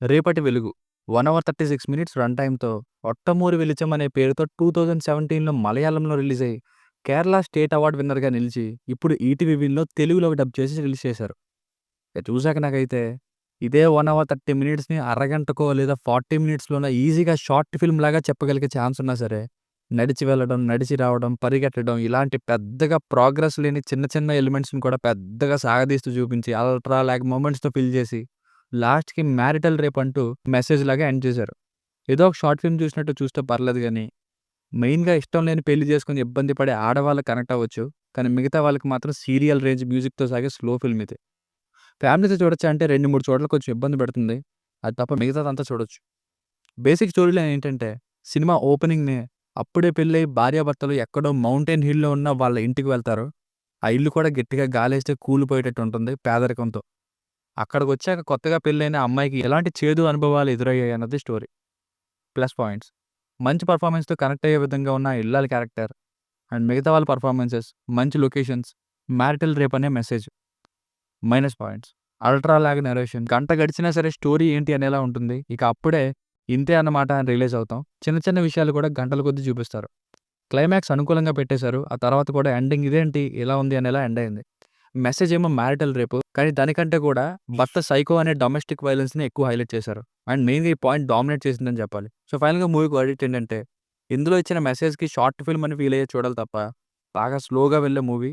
రేపటి వెలుగు 1 hour 36 minutes run టైమ్‌తో 'ఒట్టమూరి వెలిచం' అనే పేరుతో 2017లో మలయాళంలో రిలీజ్ అయ్యి కేరళ స్టేట్ అవార్డ్ విన్నర్‌గా నిలిచి, ఇప్పుడు ఈటీవీ విన్‌లో తెలుగులో డబ్ చేసి రిలీజ్ చేశారు. ఇక చూసాక నాకైతే ఇదే 1 అవర్ 30 మినిట్స్‌ని అరగంటకో లేదా 40 మినిట్స్‌లోనో ఈజీగా షార్ట్ ఫిల్మ్ లాగా చెప్పగలిగే ఛాన్స్ ఉన్నా సరే, నడిచి వెళ్ళడం, నడిచి రావడం, పరిగెట్టడం ఇలాంటి పెద్దగా ప్రోగ్రెస్ లేని చిన్న చిన్న ఎలిమెంట్స్‌ని కూడా పెద్దగా సాగదీస్తూ చూపించి అల్ట్రా ల్యాగ్ మొమెంట్స్‌తో ఫిల్ చేసి లాస్ట్‌కి మ్యారిటల్ రేప్ అంటూ మెసేజ్ లాగా ఎండ్ చేశారు. ఏదో ఒక షార్ట్ ఫిల్మ్ చూసినట్టు చూస్తే పర్లేదు గానీ, మెయిన్‌గా ఇష్టం లేని పెళ్లి చేసుకొని ఇబ్బంది పడే ఆడవాళ్ళకి కనెక్ట్ అవ్వచ్చు. కానీ మిగతా వాళ్ళకి మాత్రం సీరియల్ రేంజ్ మ్యూజిక్‌తో సాగే స్లో ఫిల్మ్ ఇది. ఫ్యామిలీతో చూడొచ్చా అంటే 2, 3 చోట్ల కొంచెం ఇబ్బంది పెడుతుంది. అది తప్ప మిగతాదంతా చూడొచ్చు. బేసిక్ స్టోరీ లైన్ ఏంటంటే, సినిమా ఓపెనింగ్‌నే అప్పుడే పెళ్లయి భార్యాభర్తలు ఎక్కడో మౌంటైన్ హిల్‌లో ఉన్న వాళ్ళ ఇంటికి వెళ్తారు. ఆ ఇల్లు కూడా గట్టిగా గాలేస్తే కూలిపోయేటట్టు ఉంటుంది పేదరికంతో. అక్కడికొచ్చాక కొత్తగా పెళ్లైన అమ్మాయికి ఎలాంటి చేదు అనుభవాలు ఎదురయ్యాయన్నది స్టోరీ. Plus points. మంచి పెర్ఫార్మన్స్‌తో కనెక్ట్ అయ్యే విధంగా ఉన్న ఆ ఇల్లాలి క్యారెక్టర్ అండ్ మిగతా వాళ్ళ పెర్ఫార్మన్సెస్, మంచి లొకేషన్స్, మ్యారిటల్ రేప్ అనే message. Minus points. Ultra lag narration. గంట గడిచినా సరే స్టోరీ ఏంటి అనేలా ఉంటుంది. ఇక అప్పుడే ఇంతే అన్నమాట అని రియలైజ్ అవుతాం. చిన్న చిన్న విషయాలు కూడా గంటల కొద్దీ చూపిస్తారు. క్లైమాక్స్ అనుకూలంగా పెట్టేశారు. ఆ తర్వాత కూడా ఎండింగ్ ఇదేంటి ఇలా ఉంది అనేలా ఎండ్ అయింది. మెసేజ్ ఏమో మ్యారిటల్ రేపు. కానీ దానికంటే కూడా భర్త సైకో అనే డొమెస్టిక్ వయలెన్స్‌ని ఎక్కువ హైలైట్ చేశారు. అండ్ మెయిన్‌గా ఈ పాయింట్ డామినేట్ చేసిందని చెప్పాలి. సో ఫైనల్‌గా మూవీకి వర్డిక్ట్ ఏంటంటే, ఇందులో ఇచ్చిన మెసేజ్‌కి షార్ట్ ఫిల్మ్ అని ఫీల్ అయ్యే చూడాలి తప్ప, బాగా స్లోగా వెళ్ళే మూవీ.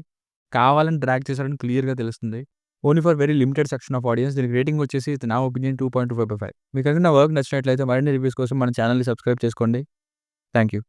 కావాలని డ్రాగ్ చేశారని క్లియర్‌గా తెలుస్తుంది. Only for very limited section of audience. దీనికి రేటింగ్ వచ్చేసి నా ఒపీనియన్ 2.25/5. మీకు కనుక నా వర్క్ నచ్చినట్లయితే మరిన్ని రివ్యూస్ కోసం మన ఛానల్‌ని సబ్స్క్రైబ్ చేసుకోండి. Thank you.